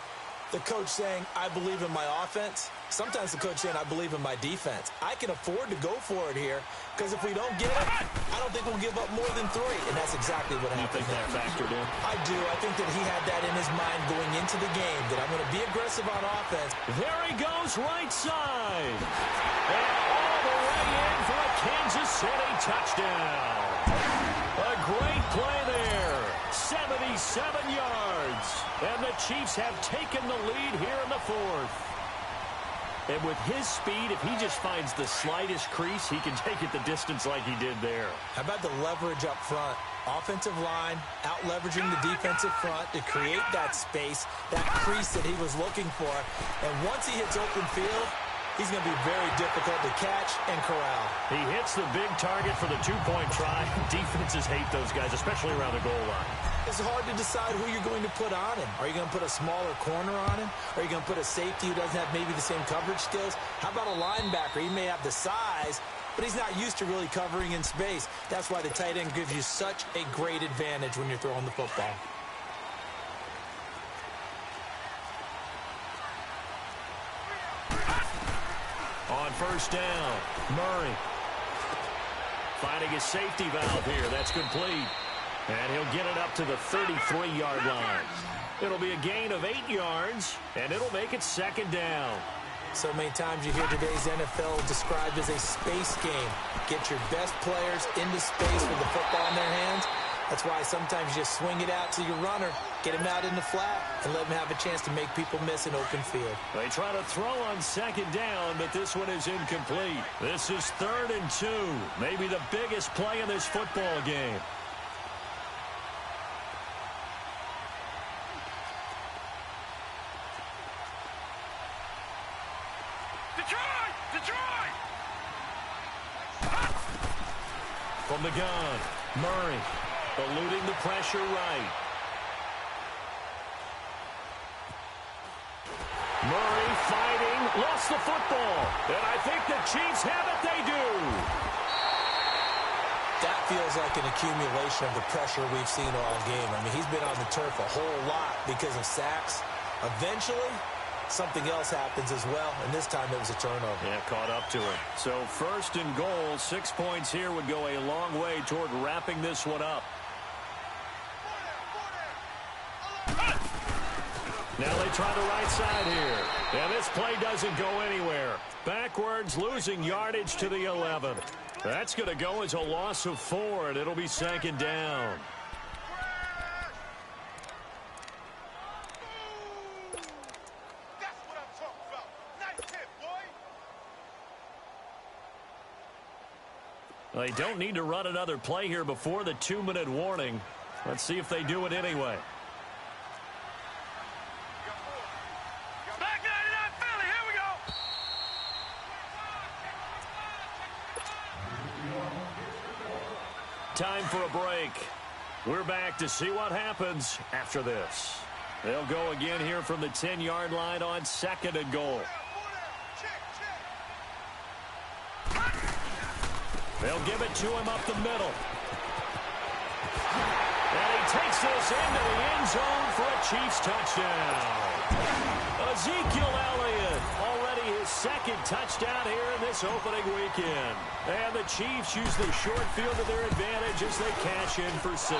C: the coach saying, I believe in my offense. Sometimes the coach saying, I believe in my defense. I can afford to go for it here because if we don't get it, I don't think we'll give up more than 3. And that's exactly what happened.
B: You think that factored in?
C: I do. I think that he had that in his mind going into the game, that I'm going to be aggressive on offense.
B: There he goes, right side. And all the way in for a Kansas City touchdown. A great play there. 77 yards. And the Chiefs have taken the lead here in the 4th. And with his speed, if he just finds the slightest crease, he can take it the distance like he did there.
C: How about the leverage up front? Offensive line out-leveraging the defensive front to create that space, that crease that he was looking for. And once he hits open field, he's going to be very difficult to catch and corral.
B: He hits the big target for the 2-point try. Defenses hate those guys, especially around the goal line.
C: It's hard to decide who you're going to put on him. Are you going to put a smaller corner on him? Are you going to put a safety who doesn't have maybe the same coverage skills? How about a linebacker? He may have the size, but he's not used to really covering in space. That's why the tight end gives you such a great advantage when you're throwing the football.
B: On 1st down, Murray finding his safety valve here. That's complete. And he'll get it up to the 33-yard line. It'll be a gain of 8 yards, and it'll make it 2nd down.
C: So many times you hear today's NFL described as a space game. Get your best players into space with the football in their hands. That's why sometimes you just swing it out to your runner, get him out in the flat, and let him have a chance to make people miss an open field.
B: They try to throw on 2nd down, but this one is incomplete. This is 3rd and 2, maybe the biggest play in this football game.
D: Detroit!
B: From the gun, Murray eluding the pressure right. Murray fighting, lost the football. And I think the Chiefs have it. They do.
C: That feels like an accumulation of the pressure we've seen all game. I mean, he's been on the turf a whole lot because of sacks. Eventually, something else happens as well, and this time it was a turnover.
B: Yeah, caught up to him. So 1st and goal, 6 points here would go a long way toward wrapping this one up. Now they try the right side here. And this play doesn't go anywhere. Backwards, losing yardage to the 11. That's going to go as a loss of 4, and it'll be 2nd down.
D: That's what I'm talking about. Nice hit, boy.
B: They don't need to run another play here before the 2-minute warning. Let's see if they do it anyway.
D: Back 99 Philly, here we go.
B: Time for a break. We're back to see what happens after this. They'll go again here from the 10-yard line on 2nd and goal. They'll give it to him up the middle. And he takes this into the end zone for a Chiefs touchdown. Ezekiel Elliott, already his 2nd touchdown here in this opening weekend. And the Chiefs use the short field to their advantage as they cash in for 6.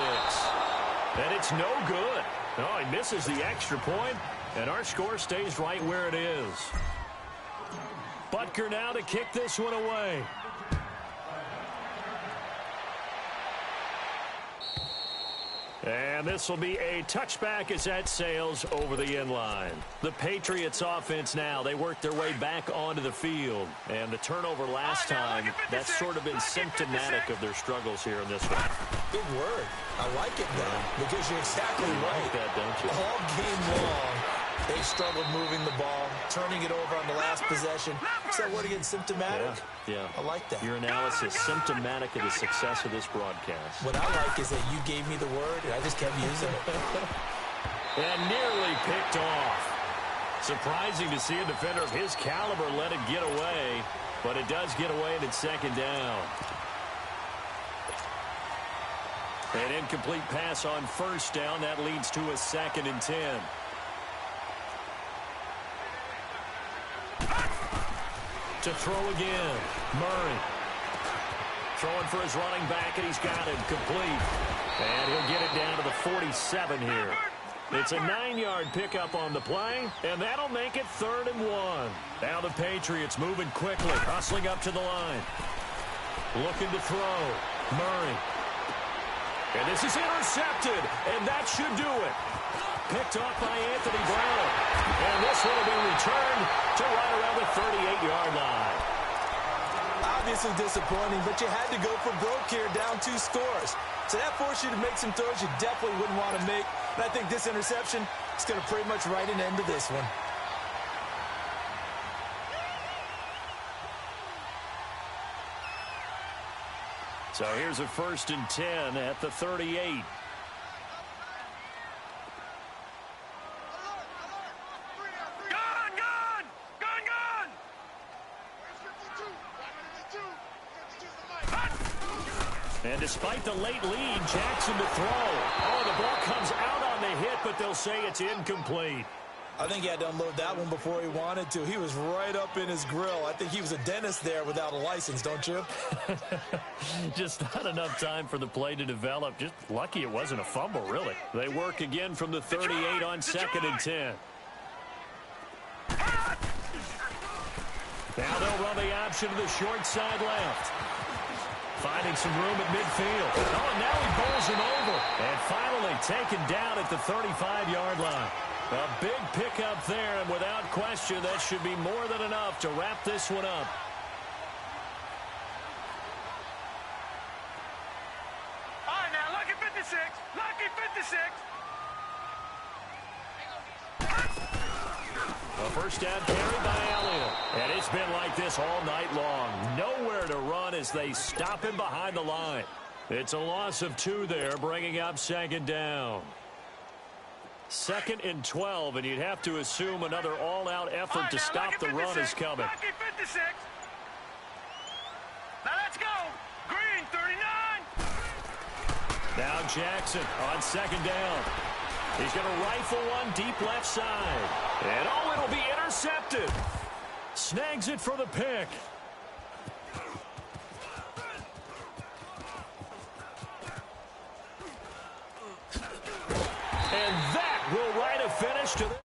B: And it's no good. Oh, he misses the extra point, and our score stays right where it is. Butker now to kick this one away. And this will be a touchback as that sails over the end line. The Patriots offense now, they work their way back onto the field. And the turnover last time, that's sort of been symptomatic of their struggles here in this one.
C: Big word. I like it, though, because you're exactly right.
B: Like that, don't you?
C: All game long, they struggled moving the ball, turning it over on the last possession. Is that word again, symptomatic?
B: Yeah.
C: I like that.
B: Your analysis, symptomatic of the success of this broadcast.
C: What I like is that you gave me the word, and I just kept using it.
B: And nearly picked off. Surprising to see a defender of his caliber let it get away, but it does get away, and it's 2nd down. An incomplete pass on 1st down. That leads to a 2nd and 10. To throw again. Murray. Throwing for his running back, and he's got it complete. And he'll get it down to the 47 here. It's a 9-yard pickup on the play, and that'll make it 3rd and 1. Now the Patriots moving quickly, hustling up to the line. Looking to throw. Murray. And this is intercepted, and that should do it. Picked off by Anthony Brown. And this one will be returned to right around the 38-yard line.
C: Obviously disappointing, but you had to go for broke here, down 2 scores. So that forced you to make some throws you definitely wouldn't want to make. And I think this interception is going to pretty much write an end to this one.
B: So here's a 1st and 10 at the 38. And despite the late lead, Jackson to throw. Oh, the ball comes out on the hit, but they'll say it's incomplete.
C: I think he had to unload that one before he wanted to. He was right up in his grill. I think he was a dentist there without a license, don't you?
B: Just not enough time for the play to develop. Just lucky it wasn't a fumble, really. They work again from the 38 on 2nd and 10. Now they'll run the option to the short side left. Finding some room at midfield. Oh, and now he bowls him over. And finally taken down at the 35-yard line. A big pickup there, and without question, that should be more than enough to wrap this one up.
D: All right, now, lucky 56. Lucky 56.
B: A first down carry by Elliott. And it's been like this all night long. Nowhere to run as they stop him behind the line. It's a loss of 2 there, bringing up 2nd down. 2nd and 12, and you'd have to assume another all-out effort to stop the run is coming.
D: Lucky 56. Now let's go. Green, 39.
B: Now Jackson on 2nd down. He's going to rifle one deep left side. And it'll be intercepted. Snags it for the pick. And that will write a finish to the